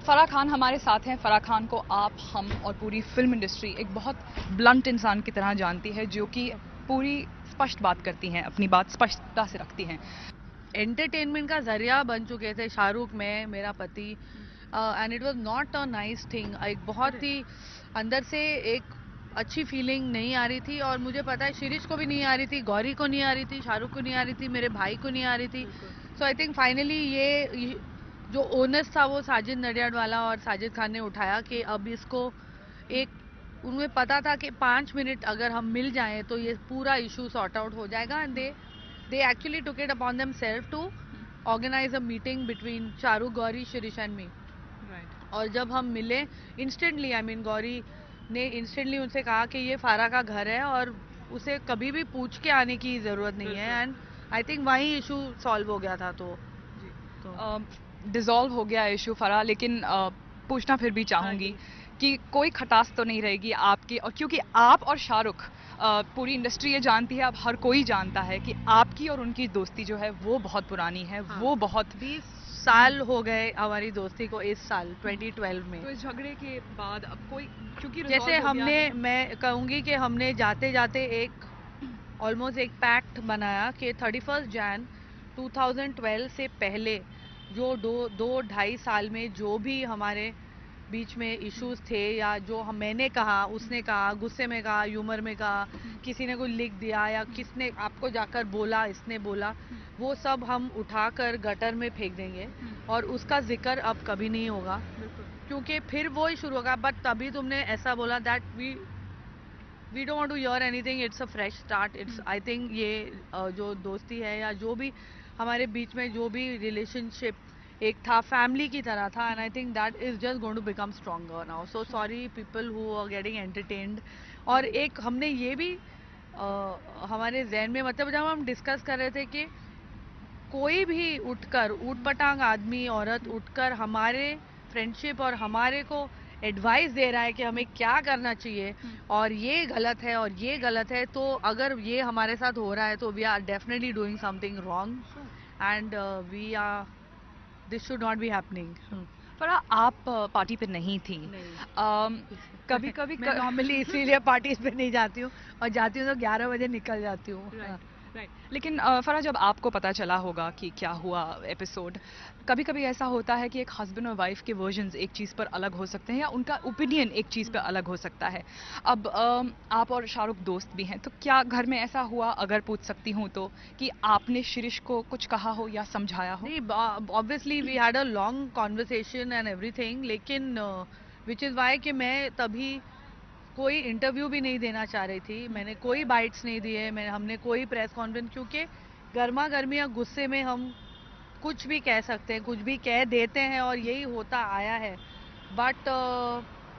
फराह खान हमारे साथ हैं। फराह खान को आप, हम और पूरी फिल्म इंडस्ट्री एक बहुत ब्लंट इंसान की तरह जानती है, जो कि पूरी स्पष्ट बात करती हैं, अपनी बात स्पष्टता से रखती हैं। एंटरटेनमेंट का जरिया बन चुके थे शाहरुख, मैं, मेरा पति, and it was not a nice thing. एक बहुत ही अंदर से एक अच्छी फीलिंग नहीं आ रही थी, और मुझे पता है शिरीष को भी नहीं आ रही थी, गौरी को नहीं आ रही थी, शाहरुख को नहीं आ रही थी, मेरे भाई को नहीं आ रही थी। सो आई थिंक फाइनली ये जो ओनस था वो साजिद नडियाड वाला और साजिद खान ने उठाया कि अब इसको एक, उन्हें पता था कि 5 मिनट अगर हम मिल जाएं तो ये पूरा इशू सॉर्ट आउट हो जाएगा, and they actually took it upon themselves to organize a meeting between Shahrukh, Gauri, Shirish and me. और जब हम मिले इंस्टेंटली, आई मीन गौरी ने इंस्टेंटली उनसे कहा कि ये फारा का घर है और उसे कभी भी पूछ के आने की ज़रूरत नहीं है, एंड आई थिंक वहीं इशू सॉल्व हो गया था। तो डिसॉल्व हो गया इशू फराह, लेकिन पूछना फिर भी चाहूंगी कि कोई खटास तो नहीं रहेगी आपकी, और क्योंकि आप और शाहरुख, पूरी इंडस्ट्री ये जानती है, अब हर कोई जानता है कि आपकी और उनकी दोस्ती जो है वो बहुत पुरानी है। वो बहुत 20 साल हो गए हमारी दोस्ती को, इस साल 2012 में। तो इस झगड़े के बाद अब कोई, क्योंकि जैसे हमने, मैं कहूँगी कि हमने जाते जाते एक ऑलमोस्ट एक पैक्ट बनाया कि 31 जैन 2012 से पहले जो दो ढाई साल में जो भी हमारे बीच में इश्यूज थे, या जो मैंने कहा, उसने कहा, गुस्से में कहा, ह्यूमर में कहा, किसी ने कुछ लिख दिया या किसने आपको जाकर बोला, इसने बोला, वो सब हम उठाकर गटर में फेंक देंगे और उसका जिक्र अब कभी नहीं होगा, क्योंकि फिर वो ही शुरू होगा। बट तभी तुमने ऐसा बोला that we don't want to hear anything, it's a fresh start. It's, I think ये जो दोस्ती है या जो भी हमारे बीच में जो भी रिलेशनशिप एक था, फैमिली की तरह था, and I think that is just going to become stronger now. So sorry people who are getting entertained. और एक हमने ये भी हमारे जहन में, मतलब जब हम डिस्कस कर रहे थे कि कोई भी उठकर, ऊटपटांग आदमी औरत उठकर हमारे फ्रेंडशिप और हमारे को एडवाइस दे रहा है कि हमें क्या करना चाहिए और ये गलत है और ये गलत है, तो अगर ये हमारे साथ हो रहा है तो we are definitely doing something wrong, and we are, this should not be happening. Farah, आप पार्टी पे नहीं थी। कभी कभी मैं नॉर्मली इसीलिए पार्टीज पे नहीं जाती हूँ, और जाती हूँ तो 11 बजे निकल जाती हूँ। लेकिन फराह, जब आपको पता चला होगा कि क्या हुआ एपिसोड, कभी कभी ऐसा होता है कि एक हस्बैंड और वाइफ के वर्जन्स एक चीज़ पर अलग हो सकते हैं, या उनका ओपिनियन एक चीज़ पर अलग हो सकता है। अब आप और शाहरुख दोस्त भी हैं, तो क्या घर में ऐसा हुआ, अगर पूछ सकती हूँ तो, कि आपने शिरीष को कुछ कहा हो या समझाया हो? नहीं, obviously we had a long conversation and everything, लेकिन विच इज़ वाई कि मैं तभी कोई इंटरव्यू भी नहीं देना चाह रही थी, मैंने कोई बाइट्स नहीं दिए, मैं, हमने कोई प्रेस कॉन्फ्रेंस, क्योंकि गर्मा गर्मी या गुस्से में हम कुछ भी कह सकते हैं, कुछ भी कह देते हैं, और यही होता आया है। But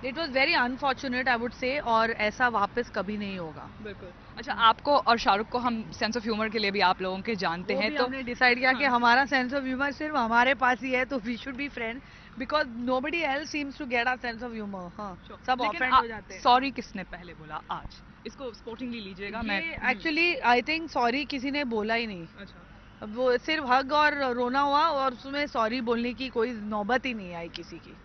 it was very unfortunate, I would say, और ऐसा वापस कभी नहीं होगा। बिल्कुल। अच्छा, आपको और शाहरुख को हम सेंस ऑफ ह्यूमर के लिए भी आप लोगों के जानते वो हैं, भी तो हमने डिसाइड किया कि हमारा सेंस ऑफ ह्यूमर सिर्फ हमारे पास ही है, तो we should be friend, because nobody else seems to get our sense of humour. हाँ, सब लेकिन ऑफेंड हो जाते हैं। सॉरी किसने पहले बोला आज? इसको स्पोर्टिंगली लीजिएगा। मैं ये एक्चुअली आई थिंक सॉरी किसी ने बोला ही नहीं, अच्छा, अब वो सिर्फ हग और रोना हुआ, और उसमें सॉरी बोलने की कोई नौबत ही नहीं आई किसी की।